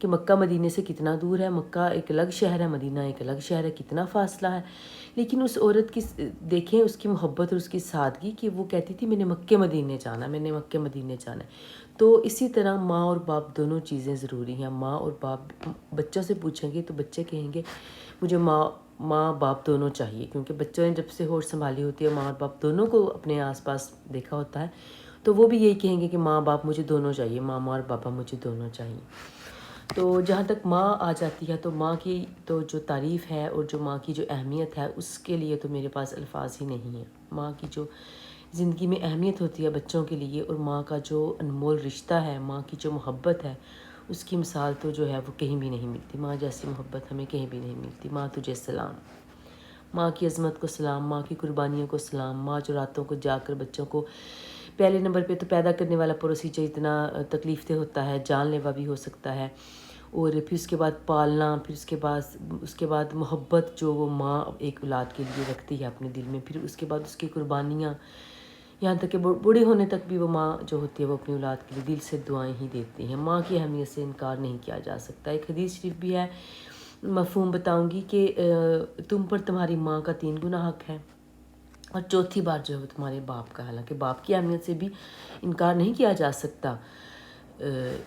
کہ مکہ مدینے سے کتنا دور ہے، مکہ ایک الگ شہر ہے، مدینہ ایک الگ شہر ہے، کتنا فاصلہ ہے، لیکن اس عورت کی دیکھیں اس کی محبت اور اس کی سادگی کہ وہ کہتی تھی میں نے مکہ مدینے جانا، میں نے مکہ مدینے جانا ہے۔ تو اسی طرح ماں اور باپ دونوں چیزیں ضروری ہیں۔ ماں اور باپ بچوں سے پوچھیں گے تو بچے کہیں گے مجھے ماں باپ دونوں چاہیے، کیونکہ بچوں نے جب سے ہوش سنبھالی ہوتی ہے ماں اور باپ دونوں کو اپنے آس پاس دیکھا ہوتا ہے، تو وہ بھی یہی کہیں گے کہ ماں باپ مجھے دونوں چاہیے، ماما اور پاپا مجھے دونوں چاہیے۔ تو جہاں تک ماں آ جاتی ہے تو ماں کی تو جو تعریف ہے اور جو ماں کی جو اہمیت ہے اس کے لیے تو میرے پاس الفاظ ہی نہیں ہیں۔ ماں کی جو زندگی میں اہمیت ہوتی ہے بچوں کے لیے، اور ماں کا جو انمول رشتہ ہے، ماں کی جو محبت ہے، اس کی مثال تو جو ہے وہ کہیں بھی نہیں ملتی۔ ماں جیسی محبت ہمیں کہیں بھی نہیں ملتی۔ ماں تجھے سلام، ماں کی عظمت کو سلام، ماں کی قربانیوں کو سلام، ماں جو راتوں کو جا کر بچوں کو پہلے نمبر پہ تو پیدا کرنے والا پروسیجر اتنا تکلیف دہ ہوتا ہے، جان لیوا بھی ہو سکتا ہے، اور پھر اس کے بعد پالنا، پھر اس کے بعد محبت جو وہ ماں ایک اولاد کے لیے رکھتی ہے اپنے دل میں، پھر اس کے بعد اس کی قربانیاں، یہاں تک کہ بوڑھے ہونے تک بھی وہ ماں جو ہوتی ہے وہ اپنی اولاد کے لیے دل سے دعائیں ہی دیتی ہیں۔ ماں کی اہمیت سے انکار نہیں کیا جا سکتا۔ ایک حدیث شریف بھی ہے، مفہوم بتاؤں گی کہ تم پر تمہاری ماں کا 3 گنا حق ہے، اور چوتھی بار جو ہے وہ تمہارے باپ کا۔ حالانکہ باپ کی اہمیت سے بھی انکار نہیں کیا جا سکتا،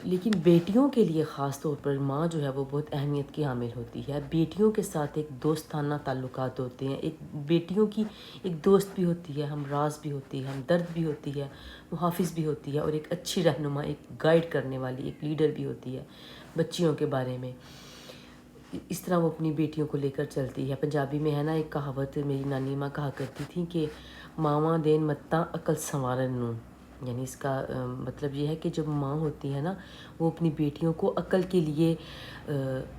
لیکن بیٹیوں کے لیے خاص طور پر ماں جو ہے وہ بہت اہمیت کی حامل ہوتی ہے۔ بیٹیوں کے ساتھ ایک دوستانہ تعلقات ہوتے ہیں، ایک بیٹیوں کی ایک دوست بھی ہوتی ہے، ہمراز بھی ہوتی ہے، ہمدرد بھی ہوتی ہے، محافظ بھی ہوتی ہے، اور ایک اچھی رہنما، ایک گائیڈ کرنے والی، ایک لیڈر بھی ہوتی ہے بچیوں کے بارے میں۔ اس طرح وہ اپنی بیٹیوں کو لے کر چلتی ہے۔ پنجابی میں ہے نا ایک کہاوت، میری نانی ماں کہا کرتی تھی کہ ماواں دین متاں عقل سنوارن نوں، یعنی اس کا مطلب یہ ہے کہ جب ماں ہوتی ہے نا وہ اپنی بیٹیوں کو عقل کے لیے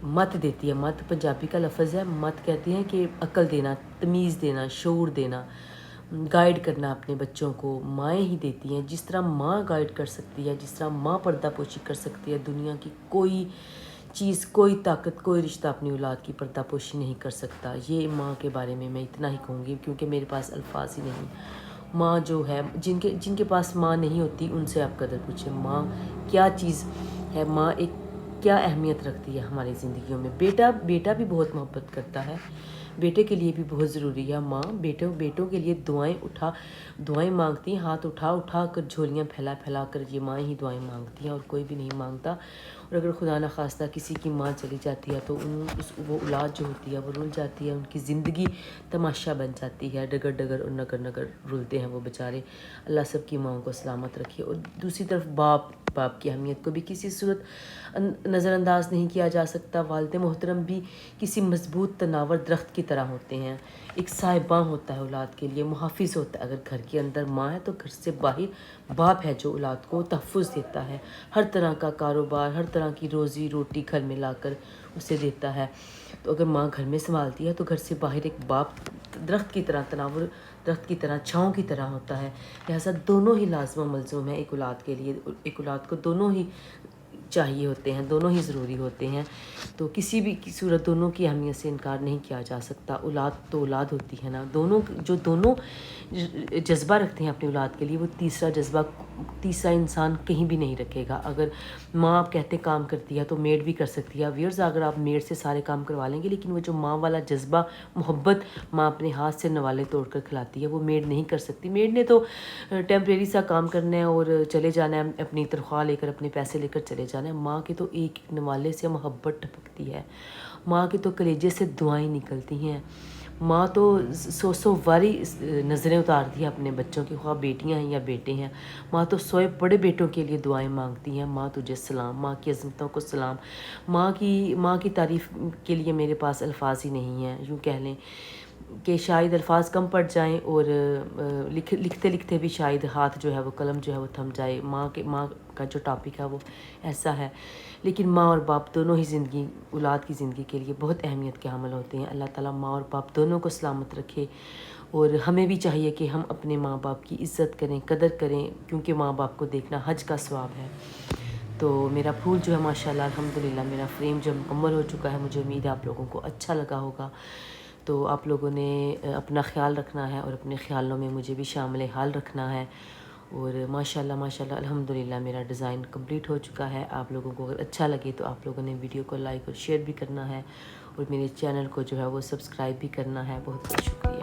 مت دیتی ہے۔ مت پنجابی کا لفظ ہے، مت کہتے ہیں کہ عقل دینا، تمیز دینا، شعور دینا، گائیڈ کرنا اپنے بچوں کو مائیں ہی دیتی ہیں۔ جس طرح ماں گائیڈ کر سکتی ہے، جس طرح ماں پردہ پوشی کر سکتی ہے، دنیا کی کوئی چیز، کوئی طاقت، کوئی رشتہ اپنی اولاد کی پردہ پوشی نہیں کر سکتا۔ یہ ماں کے بارے میں اتنا ہی کہوں گی، کیونکہ میرے پاس الفاظ ہی نہیں۔ ماں جو ہے، جن کے پاس ماں نہیں ہوتی ان سے آپ قدر پوچھیں، ماں کیا چیز ہے، ماں ایک کیا اہمیت رکھتی ہے ہماری زندگیوں میں۔ بیٹا بھی بہت محبت کرتا ہے، بیٹے کے لیے بھی بہت ضروری ہے ماں۔ بیٹوں کے لیے دعائیں مانگتی ہیں، ہاتھ اٹھا کر، جھولیاں پھیلا پھیلا کر یہ مائیں ہی دعائیں مانگتی ہیں، اور کوئی بھی نہیں مانگتا۔ اور اگر خدا نخواستہ کسی کی ماں چلی جاتی ہے تو وہ اولاد جو ہوتی ہے وہ رل جاتی ہے، ان کی زندگی تماشا بن جاتی ہے، ڈگر ڈگر اور نگر نگر رلتے ہیں وہ بیچارے۔ اللہ سب کی ماؤں کو سلامت رکھے۔ اور دوسری طرف باپ کی اہمیت کو بھی کسی صورت نظر انداز نہیں کیا جا سکتا۔ والد محترم بھی کسی مضبوط تناور درخت کی طرح ہوتے ہیں، ایک سائباں ہوتا ہے اولاد کے لیے، محافظ ہوتا ہے۔ اگر گھر کے اندر ماں ہے تو گھر سے باہر باپ ہے جو اولاد کو تحفظ دیتا ہے، ہر طرح کا کاروبار، ہر طرح کی روزی روٹی گھر میں لا کر اسے دیتا ہے۔ تو اگر ماں گھر میں سنبھالتی ہے تو گھر سے باہر ایک باپ درخت کی طرح، تناور درخت کی طرح، چھاؤں کی طرح ہوتا ہے۔ لہٰذا دونوں ہی لازم و ملزوم ہیں ایک اولاد کے لیے، ایک اولاد کو دونوں ہی چاہیے ہوتے ہیں، دونوں ہی ضروری ہوتے ہیں۔ تو کسی بھی صورت دونوں کی اہمیت سے انکار نہیں کیا جا سکتا۔ اولاد تو اولاد ہوتی ہے نا، دونوں جذبہ رکھتے ہیں اپنی اولاد کے لیے، وہ تیسرا انسان کہیں بھی نہیں رکھے گا۔ اگر ماں آپ کہتے کام کرتی ہے تو میڈ بھی کر سکتی ہے۔ ویئرز اگر آپ میڈ سے سارے کام کروا لیں گے، لیکن وہ جو ماں والا جذبہ، محبت ماں اپنے ہاتھ سے نوالے توڑ کر کھلاتی ہے وہ میڈ نہیں کر سکتی۔ میڈ نے تو ٹیمپریری سا کام کرنا ہے اور چلے جانا ہے، اپنی تنخواہ لے کر، اپنے پیسے لے کر چلے جانا ہے۔ ماں کے تو ایک نوالے سے محبت ٹپکتی ہے، ماں کے تو کلیجے سے دعائیں نکلتی ہیں۔ ماں تو 100 واری نظریں اتارتی ہے اپنے بچوں کی، خواہ بیٹیاں ہیں یا بیٹے ہیں۔ ماں تو 100 بڑے بیٹوں کے لیے دعائیں مانگتی ہیں۔ ماں تجھے سلام، ماں کی عظمتوں کو سلام۔ ماں کی تعریف کے لیے میرے پاس الفاظ ہی نہیں ہیں۔ یوں کہہ لیں کہ شاید الفاظ کم پڑ جائیں، اور لکھتے لکھتے بھی شاید ہاتھ جو ہے وہ، قلم جو ہے وہ تھم جائے۔ ماں کا جو ٹاپک ہے وہ ایسا ہے، لیکن ماں اور باپ دونوں ہی اولاد کی زندگی کے لیے بہت اہمیت کے حامل ہوتے ہیں۔ اللہ تعالیٰ ماں اور باپ دونوں کو سلامت رکھے، اور ہمیں بھی چاہیے کہ ہم اپنے ماں باپ کی عزت کریں، قدر کریں، کیونکہ ماں باپ کو دیکھنا حج کا ثواب ہے۔ تو میرا پھول جو ہے ماشاءاللہ الحمدللہ، میرا فریم جو مکمل ہو چکا ہے، مجھے امید ہے آپ لوگوں کو اچھا لگا ہوگا۔ تو آپ لوگوں نے اپنا خیال رکھنا ہے، اور اپنے خیالوں میں مجھے بھی شامل حال رکھنا ہے، اور ماشاءاللہ الحمدللہ میرا ڈیزائن کمپلیٹ ہو چکا ہے. آپ لوگوں کو اگر اچھا لگے تو آپ لوگوں نے ویڈیو کو لائک اور شیئر بھی کرنا ہے، اور میرے چینل کو جو ہے وہ سبسکرائب بھی کرنا ہے. بہت بہت شکریہ.